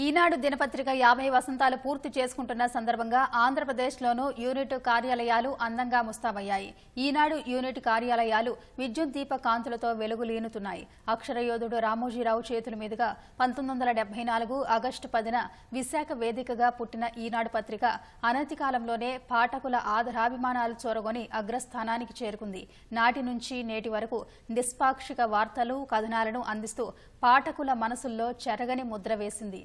ఈనాడు దినపత్రిక 50 వసంతాలు పూర్తి చేసుకుంటున్న సందర్భంగా ఆంధ్రప్రదేశ్లోనూ యూనిట్ కార్యాలయాలు అందంగా ముస్తాబయ్యాయి. ఈనాడు యూనిట్ కార్యాలయాలు విద్యుత్ దీప కాంతులతో వెలుగులీనుతున్నాయి. అక్షరయోధుడు రామోజీరావు చేతుల మీదుగా 1974 ఆగస్టు 10న విశాఖ వేదికగా పుట్టిన ఈనాడు పత్రిక అనతి కాలంలోనే పాఠకుల ఆదరాభిమానాలు చూరగొని అగ్రస్థానానికి చేరుకుంది. నాటి నుంచి నేటి వరకు నిష్పాక్షిక వార్తలు, కథనాలను అందిస్తూ పాఠకుల మనసుల్లో చెరగని ముద్ర వేసింది.